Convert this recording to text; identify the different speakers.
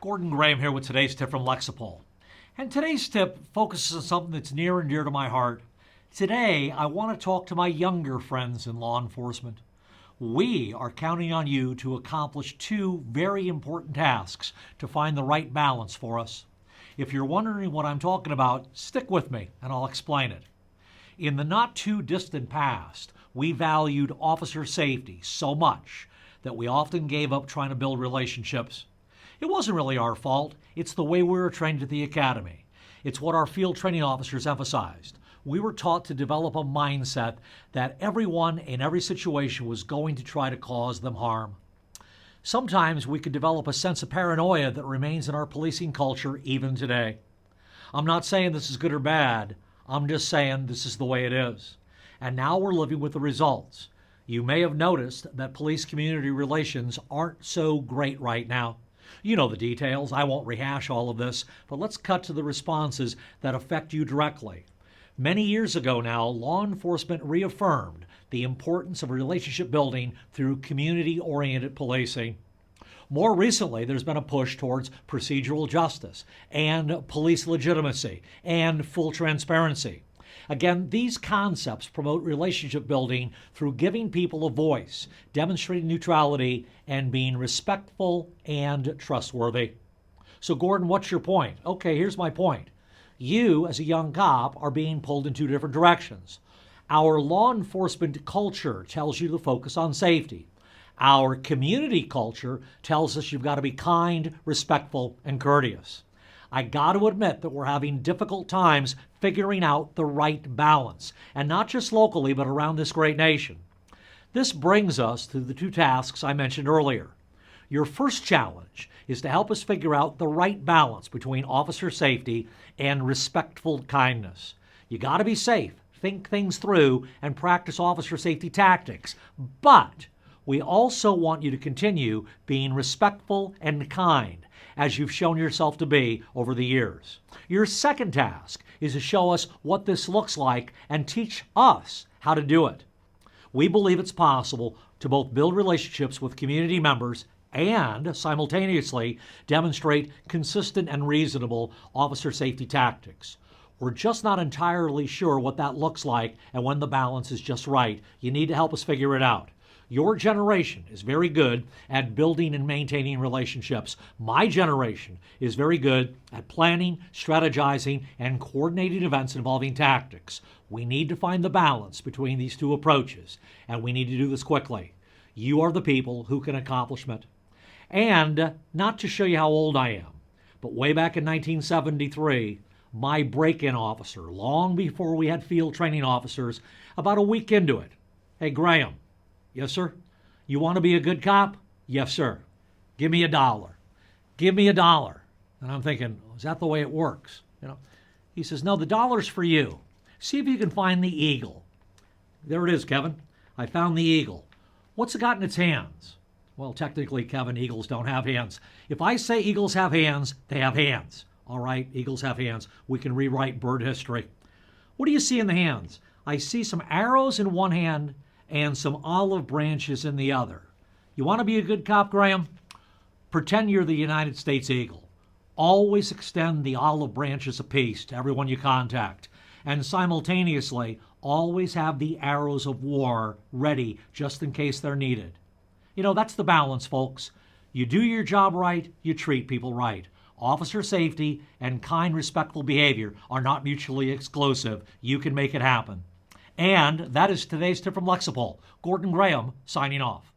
Speaker 1: Gordon Graham here with today's tip from Lexipol. And today's tip focuses on something that's near and dear to my heart. Today, I want to talk to my younger friends in law enforcement. We are counting on you to accomplish two very important tasks to find the right balance for us. If you're wondering what I'm talking about, stick with me and I'll explain it. In the not too distant past, we valued officer safety so much that we often gave up trying to build relationships. It wasn't really our fault. It's the way we were trained at the academy. It's what our field training officers emphasized. We were taught to develop a mindset that everyone in every situation was going to try to cause them harm. Sometimes we could develop a sense of paranoia that remains in our policing culture even today. I'm not saying this is good or bad. I'm just saying this is the way it is. And now we're living with the results. You may have noticed that police-community relations aren't so great right now. You know the details. I won't rehash all of this, but let's cut to the responses that affect you directly. Many years ago now, law enforcement reaffirmed the importance of relationship building through community-oriented policing. More recently, there's been a push towards procedural justice and police legitimacy and full transparency. Again, these concepts promote relationship building through giving people a voice, demonstrating neutrality, and being respectful and trustworthy. So, Gordon, what's your point? Okay, here's my point. You, as a young cop, are being pulled in two different directions. Our law enforcement culture tells you to focus on safety. Our community culture tells us you've got to be kind, respectful, and courteous. I got to admit that we're having difficult times figuring out the right balance, and not just locally, but around this great nation. This brings us to the two tasks I mentioned earlier. Your first challenge is to help us figure out the right balance between officer safety and respectful kindness. You got to be safe, think things through, and practice officer safety tactics. But we also want you to continue being respectful and kind, as you've shown yourself to be over the years. Your second task is to show us what this looks like and teach us how to do it. We believe it's possible to both build relationships with community members and simultaneously demonstrate consistent and reasonable officer safety tactics. We're just not entirely sure what that looks like and when the balance is just right. You need to help us figure it out. Your generation is very good at building and maintaining relationships. My generation is very good at planning, strategizing, and coordinating events involving tactics. We need to find the balance between these two approaches, and we need to do this quickly. You are the people who can accomplish it. And not to show you how old I am, but way back in 1973, my break-in officer, long before we had field training officers, about a week into it, "Hey, Graham." "Yes, sir." "You want to be a good cop?" "Yes, sir." "Give me $1. "Give me $1. And I'm thinking, is that the way it works? He says, "No, the dollar's for you. See if you can find the eagle." There it is, Kevin. I found the eagle. "What's it got in its hands?" Well, technically, Kevin, eagles don't have hands. If I say eagles have hands, they have hands. All right, eagles have hands. We can rewrite bird history. "What do you see in the hands?" "I see some arrows in one hand and some olive branches in the other." You want to be a good cop, Graham? Pretend you're the United States Eagle. Always extend the olive branches of peace to everyone you contact, and simultaneously always have the arrows of war ready just in case they're needed. That's the balance, folks. You do your job right, you treat people right. Officer safety and kind, respectful behavior are not mutually exclusive. You can make it happen. And that is today's tip from Lexipol. Gordon Graham signing off.